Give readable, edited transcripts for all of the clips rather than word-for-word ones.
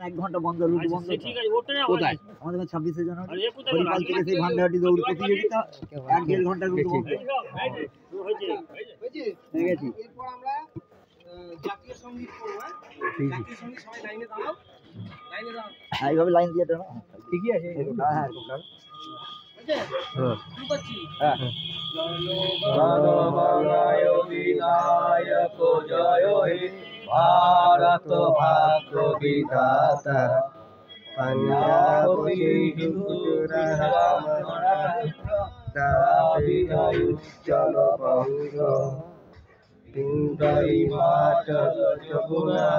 1 ঘন্টা বন্ধ, লুডু বন্ধ। কোথায়? আমাদের 26শে জানুয়ারি হরিপাল থেকে সেই ভান্ডারটি দৌড় প্রতিযোগিতা 1-1.5 ঘন্টা লুডু বন্ধ হয়ে গেছি। এরপর আমরা জাতীয় সঙ্গীত করব। জাতীয় সঙ্গীত সবাই লাইনে দাঁড়াও, লাইনে দাঁড়াও। এইভাবে লাইন দিয়ে দাও। ঠিকই আছে। হ্যাঁ শুরু করছি। হ্যাঁ জনগণায় বিনায়ক জয় হে ভারত ভাগ্য বিধাতা पंजाब चल बंग हिमाचल जमुना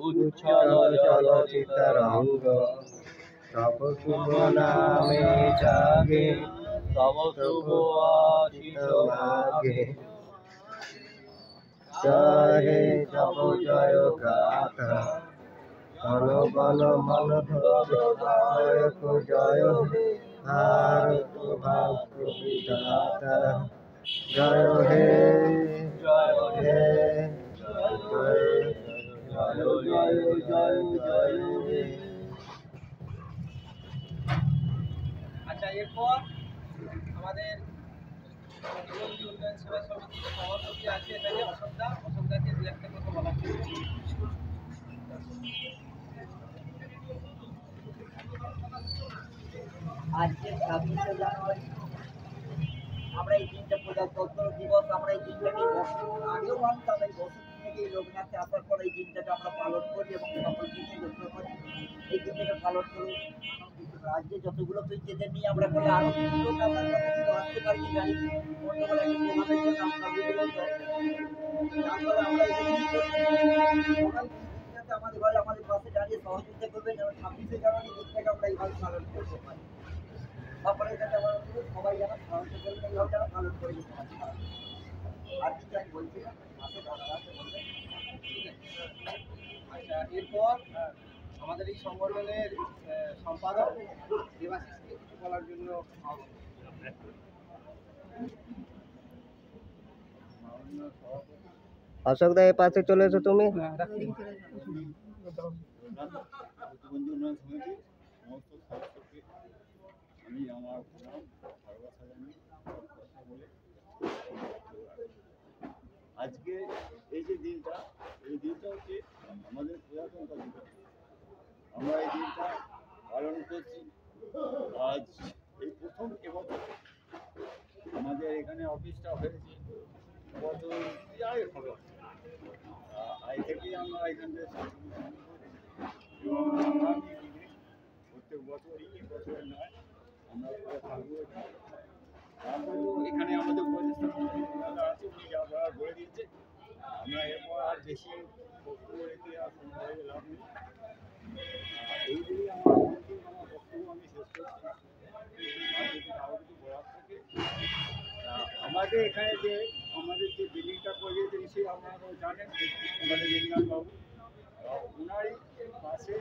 उच्छल चल चितरंग सब शुभ नामे जागे सब शुभ आशिष मागे जय जप जय गाथा गण गण मन नायक जय भारत भाग्य विधाता जय हे जय हे जय जय जय जय हे। আচ্ছা, এরপর আমাদের উন্নয়ন সেবা সমিতির সভাপতি আছে এখানে অশোকদাকে দু একটা কথা বলা আজকে 26শে জানুয়ারি আমরা এই দিনটা প্রজাতন্ত্র দিবস, আমরা এই দিনটাকে আগেও মানতাম, এই বছর থেকে লোকনাথে আসার পর এই দিনটাকে আমরা পালন করি এবং সকল কিছু লক্ষ্য করি এই দিনটাকে পালন করি। রাজ্যে যতগুলো পেয়েছে নিয়ে আমরা বলে আরো কিছু লোক আমার আসতে পারি গাড়ি অন্যগুলো একটা প্রভাবের জন্য আমরা বিরোধ তারপরে আমরা এই দিনটাতে আমাদের ঘরে আমাদের পাশে দাঁড়িয়ে সহযোগিতা করবেন এবং 26শে জানুয়ারি দিনটাকে আমরা এইভাবে পালন করতে পারি। তারপরে এটাকে আমার সবাই যেন সাহায্য করবেন, এইভাবে যেন পালন করে দিতে পারি। আর কিছু আমি বলছি না, আছে দাদা আছে বলবেন। আচ্ছা, এরপর আমাদের এই সংগঠনের সম্পাদক দেবাশিসকে কিছু বলার জন্য অশোক দা এই পাশে চলে এসো তুমি। আমি আমার ভালোবাসা জানি কথা বলে আজকে এই যে দিনটা, এই দিনটা হচ্ছে আমাদের প্রজাতন্ত্র দিবস। আমরা এই দিনটা পালন করছি আজ এই প্রথম এবছর আমাদের এখানে অফিসটা হয়েছে গত যাই হবে আজ থেকেই আমরা এখানে এবং আগামী দিনে প্রত্যেক বছরই এবছরের নয় আমরা করে থাকবো। তারপরেও এখানে আমাদের প্রতিষ্ঠান আছে, উনি যা বলার বলে দিয়েছে। আমরা এরপর আর বেশি বক্তব্য রেখে আর সময় লাভ নেই। এই দিকেই আমার বক্তব্য আমি শেষ করছি। আর যদি আরও কিছু বলার থাকে, আমাদের এখানে যে আমাদের যে বিল্ডিংটা করিয়েছেন সে আপনারা জানেন আমাদের ইমরানবাবু, ওনারই পাশে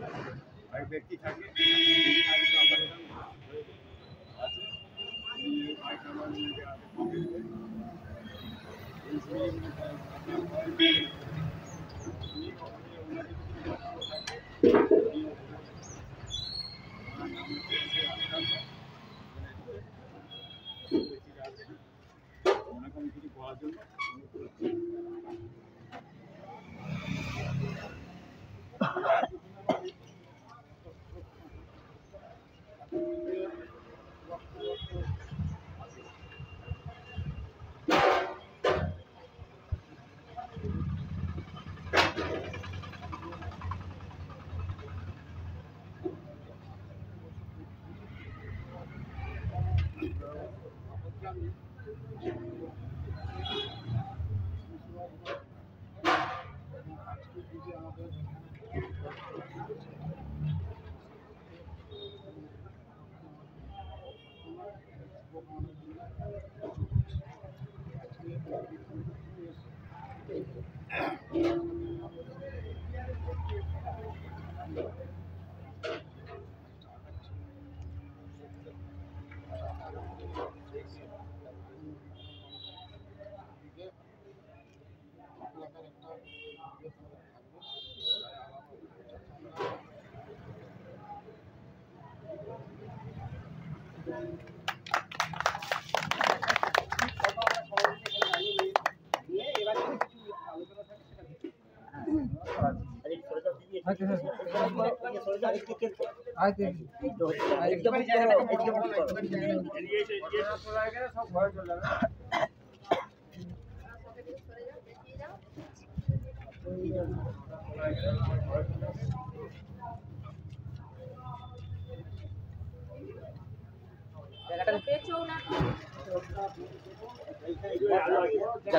এক ব্যক্তি থাকে যিনি আজকে আমাদের এখানে আছে। উনি বাইক নাম্বার নিয়ে ওনাকে আমি কিছু বলার জন্য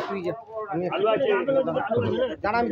তুই যা আমি হুম। দাঁড়া আমি